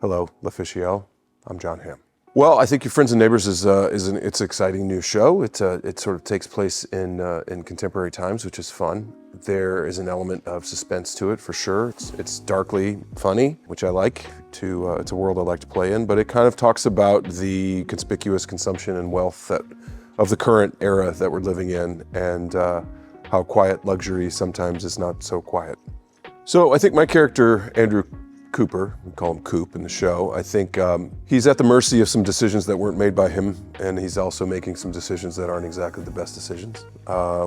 Hello, L'Officiel. I'm Jon Hamm. Well, I think Your Friends and Neighbors it's an exciting new show. It sort of takes place in contemporary times, which is fun. There is an element of suspense to it for sure. It's darkly funny, which I like. It's a world I like to play in, but it kind of talks about the conspicuous consumption and wealth of the current era that we're living in, and how quiet luxury sometimes is not so quiet. So I think my character, Andrew Cooper, we call him Coop in the show, I think he's at the mercy of some decisions that weren't made by him, and he's also making some decisions that aren't exactly the best decisions,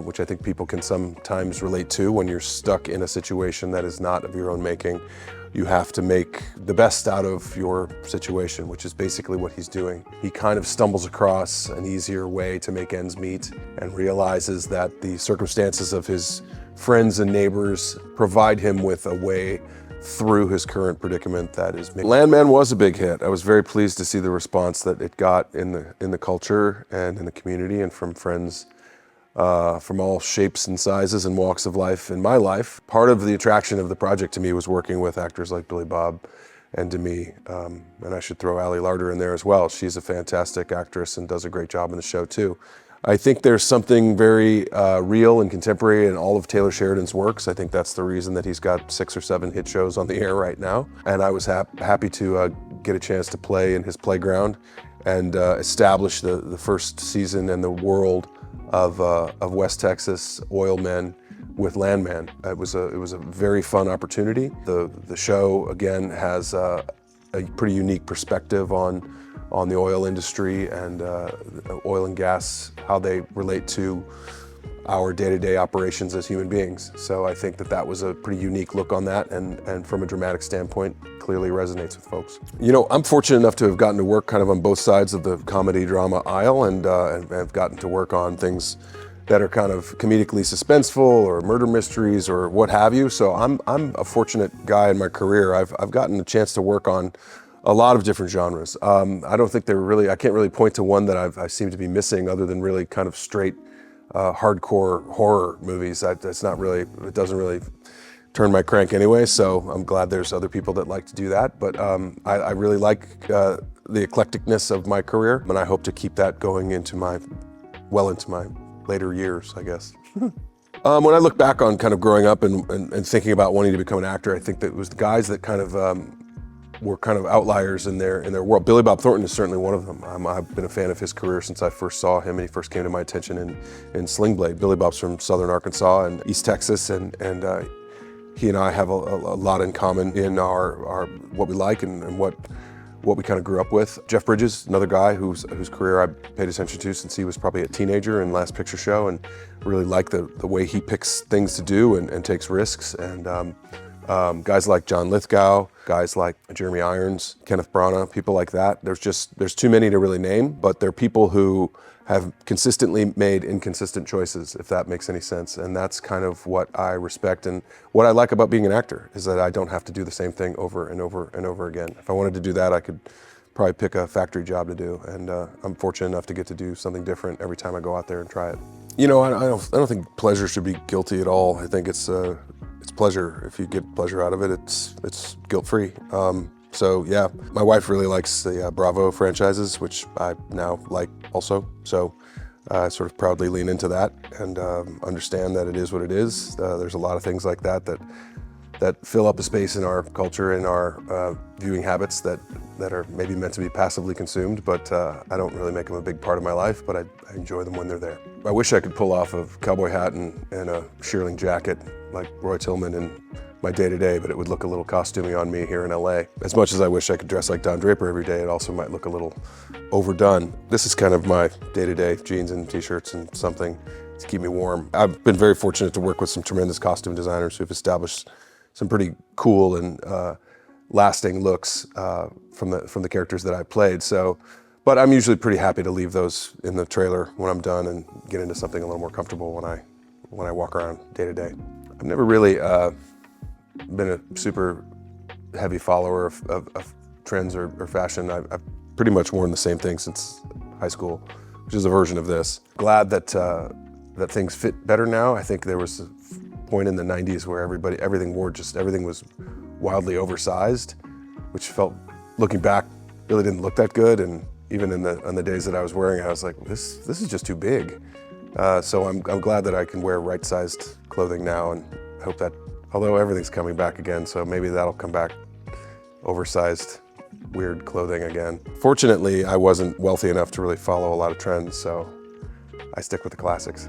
which I think people can sometimes relate to when you're stuck in a situation that is not of your own making. You have to make the best out of your situation, which is basically what he's doing. He kind of stumbles across an easier way to make ends meet and realizes that the circumstances of his friends and neighbors provide him with a way through his current predicament that is made. Landman was a big hit. I was very pleased to see the response that it got in the culture and in the community, and from friends from all shapes and sizes and walks of life in my life. Part of the attraction of the project to me was working with actors like Billy Bob and Demi, and I should throw Larter in there as well. She's a fantastic actress and does a great job in the show too. I think there's something very real and contemporary in all of Taylor Sheridan's works. I think that's the reason that he's got 6 or 7 hit shows on the air right now. And I was happy to get a chance to play in his playground and establish the first season and the world of West Texas oil men with Landman. It was a very fun opportunity. The show again has a pretty unique perspective on the oil industry and oil and gas, how they relate to our day-to-day operations as human beings. So I think that was a pretty unique look on that, and from a dramatic standpoint, clearly resonates with folks. You know, I'm fortunate enough to have gotten to work kind of on both sides of the comedy-drama aisle, and have gotten to work on things that are kind of comedically suspenseful or murder mysteries or what have you. So I'm a fortunate guy in my career. I've gotten a chance to work on a lot of different genres. I don't think I can't really point to one that I seem to be missing, other than really kind of straight hardcore horror movies. It doesn't really turn my crank anyway, so I'm glad there's other people that like to do that. But I really like the eclecticness of my career, and I hope to keep that going into my later years, I guess. When I look back on kind of growing up and thinking about wanting to become an actor, I think that it was the guys that kind of were kind of outliers in their world. Billy Bob Thornton is certainly one of them. I've been a fan of his career since I first saw him, and he first came to my attention in Sling Blade. Billy Bob's from Southern Arkansas and East Texas, and he and I have a lot in common in our what we like and what we kind of grew up with. Jeff Bridges, another guy whose career I paid attention to since he was probably a teenager in Last Picture Show, and really like the way he picks things to do and takes risks. And guys like John Lithgow, guys like Jeremy Irons, Kenneth Branagh, people like that. There's too many to really name, but they're people who have consistently made inconsistent choices, if that makes any sense. And that's kind of what I respect, and what I like about being an actor is that I don't have to do the same thing over and over and over again. If I wanted to do that, I could probably pick a factory job to do, and I'm fortunate enough to get to do something different every time I go out there and try it. You know, I don't think pleasure should be guilty at all. I think it's pleasure. If you get pleasure out of it, it's guilt-free. So yeah, my wife really likes the Bravo franchises, which I now like also. So I sort of proudly lean into that and understand that it is what it is. There's a lot of things like that fill up a space in our culture and our viewing habits that are maybe meant to be passively consumed, but I don't really make them a big part of my life, but I enjoy them when they're there. I wish I could pull off a cowboy hat and a shearling jacket like Roy Tillman in my day-to-day, but it would look a little costumey on me here in LA. As much as I wish I could dress like Don Draper every day, it also might look a little overdone. This is kind of my day-to-day, jeans and t-shirts and something to keep me warm. I've been very fortunate to work with some tremendous costume designers who've established some pretty cool and lasting looks from the characters that I played. So, but I'm usually pretty happy to leave those in the trailer when I'm done and get into something a little more comfortable when I walk around day to day. I've never really been a super heavy follower of trends or fashion. I've pretty much worn the same thing since high school, which is a version of this. Glad that things fit better now. I think there was a point in the 90s where everything was wildly oversized, which felt looking back, really didn't look that good. And even on the days that I was wearing it, I was like, this is just too big. So I'm glad that I can wear right-sized clothing now, and I hope that, although everything's coming back again, so maybe that'll come back, oversized, weird clothing again. Fortunately, I wasn't wealthy enough to really follow a lot of trends, so I stick with the classics.